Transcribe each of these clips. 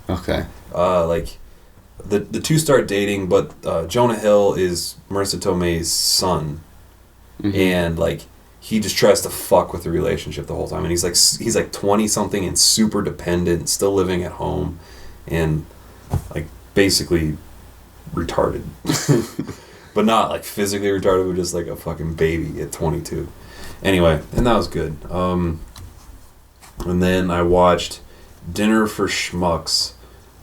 Okay. Like, the two start dating, but Jonah Hill is Marissa Tomei's son, and like he just tries to fuck with the relationship the whole time, and he's like 20 something and super dependent, still living at home, and like basically retarded, but not like physically retarded, but just like a fucking baby at 22. Anyway, and that was good. And then I watched Dinner for Schmucks,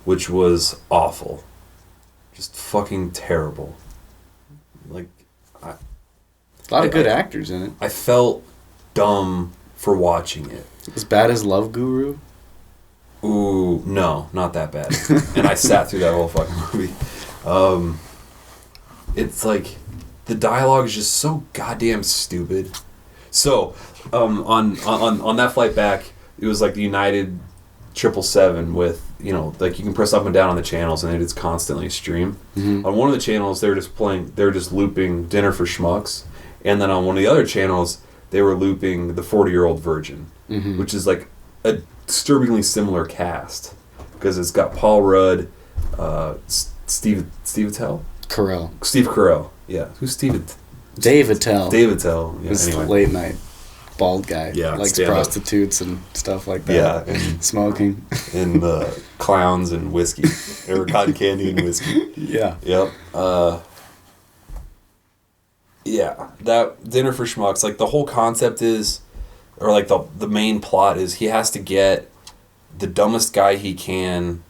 which was awful. Just fucking terrible. Like, a lot of good actors in it. I felt dumb for watching it. As bad as Love Guru? Ooh, no, not that bad. And I sat through that whole fucking movie. It's like, the dialogue is just so goddamn stupid. So, on that flight back, it was like the United 777 with, you know, like you can press up and down on the channels and it's constantly stream. On one of the channels, they were just looping Dinner for Schmucks, and then on one of the other channels, they were looping The 40-Year-Old Virgin, which is like a disturbingly similar cast because it's got Paul Rudd, Steve Attell? Steve Carell. Yeah, who's Steve? Dave Attell. Yeah, This anyway. late night bald guy. Yeah, likes prostitutes and stuff like that. Yeah, and smoking. And clowns and whiskey. Or cotton candy and whiskey. Yeah. Yep. Yeah, that Dinner for Schmucks, like the whole concept is, or like the main plot is he has to get the dumbest guy he can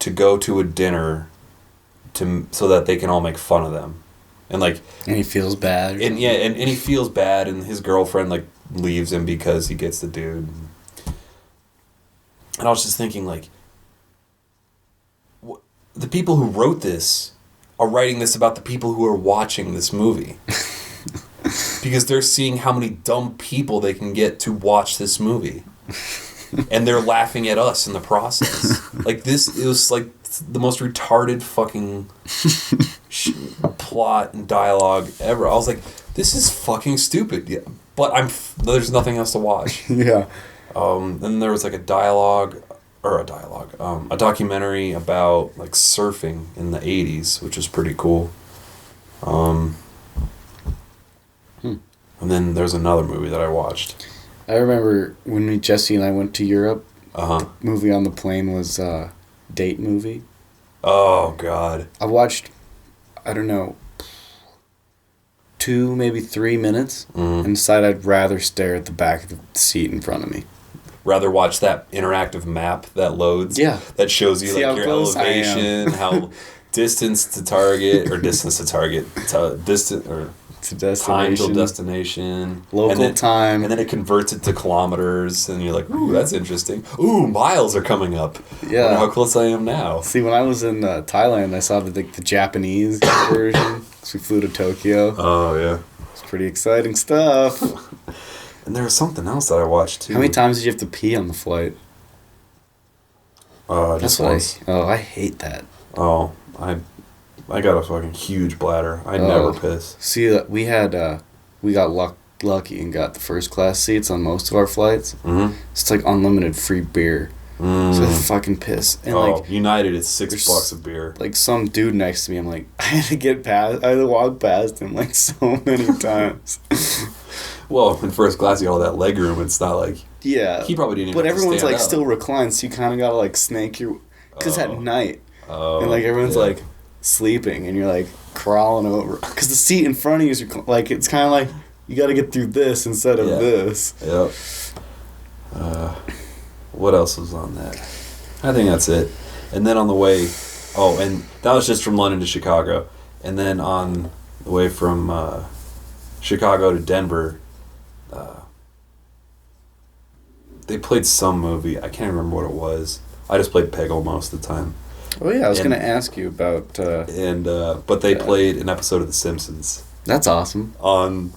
to go to a dinner so that they can all make fun of them. And like, and he feels bad. And yeah, and he feels bad, and his girlfriend like leaves him because he gets the dude. And I was just thinking, like, the people who wrote this are writing this about the people who are watching this movie. Because they're seeing how many dumb people they can get to watch this movie. And they're laughing at us in the process. Like, it was like the most retarded fucking plot and dialogue ever. I was like, this is fucking stupid. Yeah, but there's nothing else to watch. Yeah. Then there was like a documentary about like surfing in the 80s, which was pretty cool. And then there's another movie that I watched. I remember when Jesse and I went to Europe, The movie on the plane was Date Movie. Oh, God. I watched, I don't know, 2, maybe 3 minutes, and decided I'd rather stare at the back of the seat in front of me. Rather watch that interactive map that loads. Yeah. That shows you like your elevation, how distance to target, or distance to target, distant or to destination. Time till destination. Local time. And then it converts it to kilometers, and you're like, ooh, that's interesting. Ooh, miles are coming up. Yeah. Wonder how close I am now. See, when I was in Thailand, I saw the Japanese version. So we flew to Tokyo. Oh, yeah. It's pretty exciting stuff. And there was something else that I watched, too. How many times did you have to pee on the flight? Just once. I hate that. Oh, I got a fucking huge bladder. I never piss. See, we got lucky and got the first class seats on most of our flights. Mm-hmm. It's like unlimited free beer. So I fucking piss. And like United, it's $6 a beer. Like some dude next to me, I'm like, I had to walk past him like so many times. Well, in first class, you got all that leg room. It's not like... Yeah. He probably didn't even But have to everyone's stand like up. still reclined, so you kind of gotta like snake your... Because at night. Oh. And like everyone's like sleeping and you're like crawling over. Because the seat in front of you is like, it's kind of like you gotta get through this instead of this. Yep. What else was on that? I think that's it. And then on the way... Oh, and that was just from London to Chicago. And then on the way from Chicago to Denver... they played some movie. I can't remember what it was. I just played Peggle most of the time. Oh yeah, I was going to ask you about... but they played an episode of The Simpsons. That's awesome. On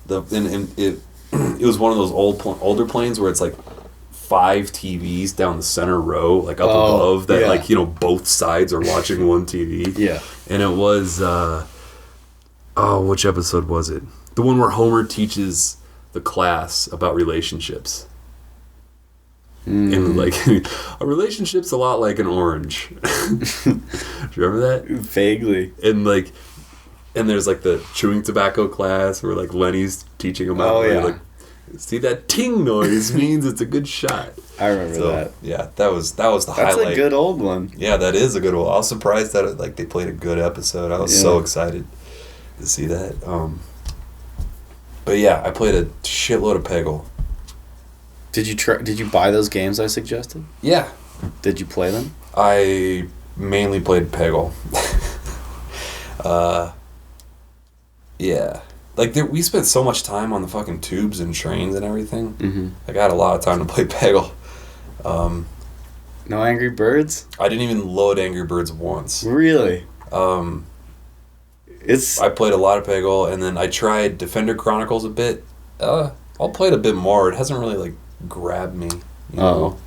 the... And it was one of those older planes where it's like 5 TVs down the center row, like up above, that like, you know, both sides are watching one TV. Yeah. And it was... which episode was it? The one where Homer teaches the class about relationships. And like a relationship's a lot like an orange. Do you remember that? Vaguely. And like, and there's like the chewing tobacco class where like Lenny's teaching him out. Oh yeah. Like, see, that ting noise means it's a good shot. I remember that. Yeah, that was the highlight. That's a good old one. Yeah, that is a good one. I was surprised that like they played a good episode. I was so excited to see that. But yeah, I played a shitload of Peggle. Did you buy those games I suggested? Yeah. Did you play them? I mainly played Peggle. Yeah. Like, we spent so much time on the fucking tubes and trains and everything. Mm-hmm. Like, I had a lot of time to play Peggle. No Angry Birds? I didn't even load Angry Birds once. Really? I played a lot of Peggle, and then I tried Defender Chronicles a bit. I'll play it a bit more. It hasn't really, like, grabbed me. You know?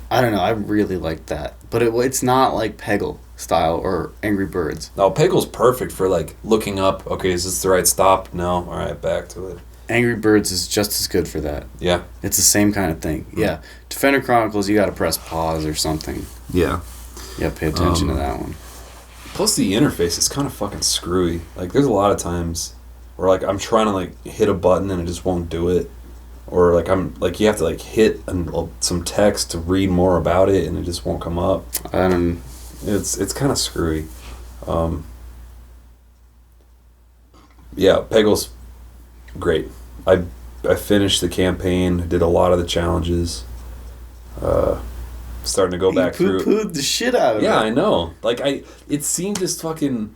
I don't know. I really like that. But it's not like Peggle style or Angry Birds. No, Peggle's perfect for, like, looking up, okay, is this the right stop? No? All right, back to it. Angry Birds is just as good for that. Yeah. It's the same kind of thing. Mm-hmm. Yeah. Defender Chronicles, you got to press pause or something. Yeah. Yeah, pay attention to that one. Plus, the interface is kind of fucking screwy. Like, there's a lot of times where, like, I'm trying to, like, hit a button and it just won't do it. Or, like, you have to, like, hit some text to read more about it and it just won't come up. It's kind of screwy. Yeah, Peggle's great. I finished the campaign, did a lot of the challenges. Starting to go back through. Poo-pooed the shit out of it. Yeah, I know. Like, it seemed just fucking...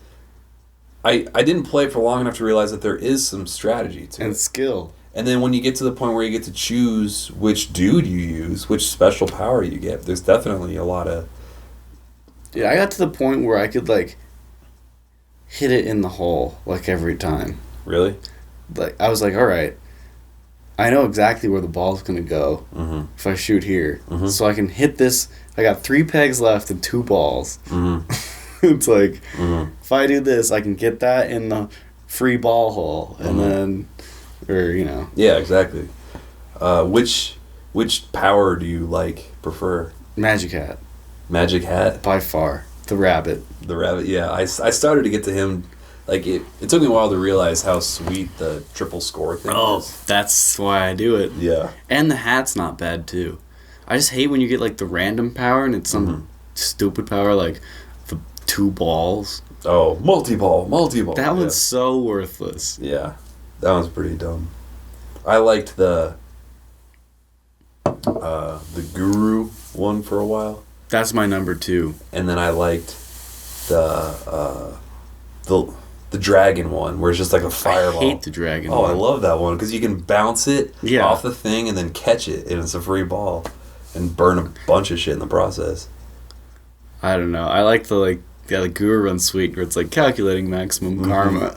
I didn't play it for long enough to realize that there is some strategy to it. And skill. And then when you get to the point where you get to choose which dude you use, which special power you get, there's definitely a lot of... Yeah, I got to the point where I could, like, hit it in the hole, like, every time. Really? Like, I was like, all right, I know exactly where the ball's going to go if I shoot here. Mm-hmm. So I can hit this. I got 3 pegs left and 2 balls. Mm-hmm. It's like, if I do this, I can get that in the free ball hole. And then, or, you know. Yeah, exactly. Which power do you, like, prefer? Magic Hat. Magic Hat? By far. The rabbit. The rabbit, yeah. I started to get to him. Like, it took me a while to realize how sweet the triple score thing is. Oh, that's why I do it. Yeah. And the hat's not bad, too. I just hate when you get, like, the random power and it's some stupid power, like the 2 balls. Oh, multi-ball. That one's so worthless. Yeah. That one's pretty dumb. I liked the Guru one for a while. That's my number 2. And then I liked the dragon one, where it's just like a fireball. I hate the dragon one. one. I love that one, because you can bounce it off the thing and then catch it, and it's a free ball, and burn a bunch of shit in the process. I don't know. I like the Guru Run Sweet, where it's like calculating maximum karma.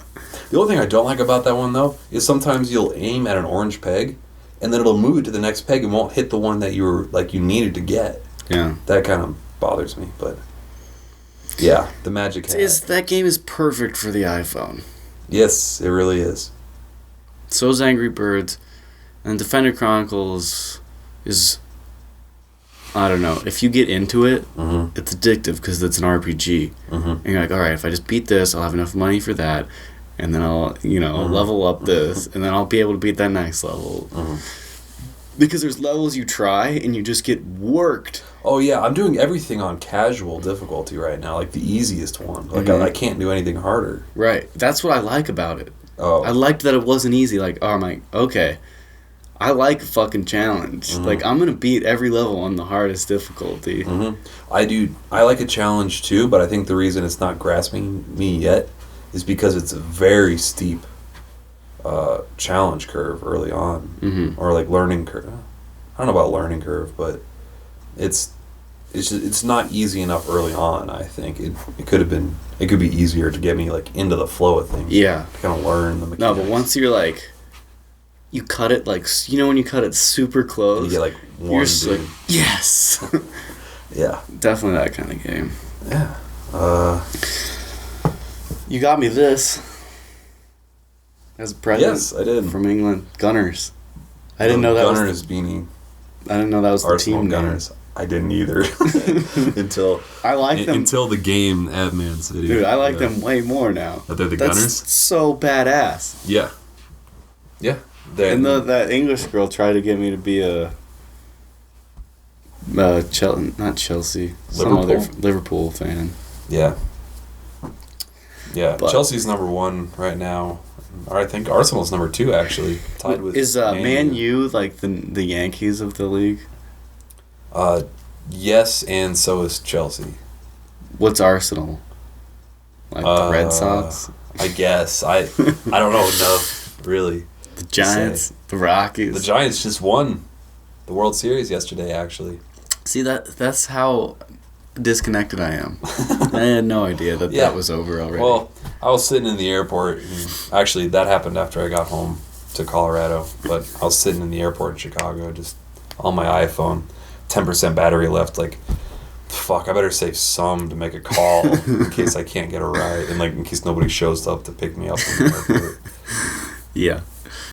The only thing I don't like about that one, though, is sometimes you'll aim at an orange peg, and then it'll move to the next peg and won't hit the one that you needed to get. Yeah. That kind of bothers me, but... Yeah, the Magic Hat. That game is perfect for the iPhone. Yes, it really is. So's Angry Birds, and Defender Chronicles is... I don't know. If you get into it, it's addictive because it's an RPG. And you're like, all right, if I just beat this, I'll have enough money for that, and then I'll, level up this, and then I'll be able to beat that next level. Because there's levels you try, and you just get worked. Oh, yeah, I'm doing everything on casual difficulty right now, like the easiest one. Like, I can't do anything harder. Right. That's what I like about it. Oh. I liked that it wasn't easy. Like, oh, I'm like, okay, I like a fucking challenge. Like, I'm going to beat every level on the hardest difficulty. I do. I like a challenge, too, but I think the reason it's not grasping me yet is because it's a very steep challenge curve early on. Or, like, learning curve. I don't know about learning curve, but... It's not easy enough early on. I think it could be easier to get me like into the flow of things. Yeah, to kind of learn the mechanics. No, but once you're like, you cut it like when you cut it super close, and you get like one. You're just like, yes. Yeah, definitely that kind of game. Yeah. You got me this as a present. Yes, I did. From England, Gunners. I didn't know that Gunners beanie. I didn't know that was the Arsenal team Gunners. I didn't either until I like them until the game at Man City. Dude, I like them way more now. That they're the That's Gunners? so badass. Yeah. Yeah. And that English girl tried to get me to be a not Chelsea, some other Liverpool fan. Yeah. Yeah, But Chelsea's number 1 right now. I think Arsenal's number 2 actually, tied with. Is Man U like the Yankees of the league? Yes, and so is Chelsea. What's Arsenal? Like the Red Sox? I guess I don't know enough really. The Giants, the Rockies. The Giants just won the World Series yesterday, actually. See that's how disconnected I am. I had no idea that was over already. Well, I was sitting in the airport, and actually that happened after I got home to Colorado, but I was sitting in the airport in Chicago just on my iPhone, 10% battery left, like, fuck, I better save some to make a call in case I can't get a ride, and like in case nobody shows up to pick me up from the airport. Yeah.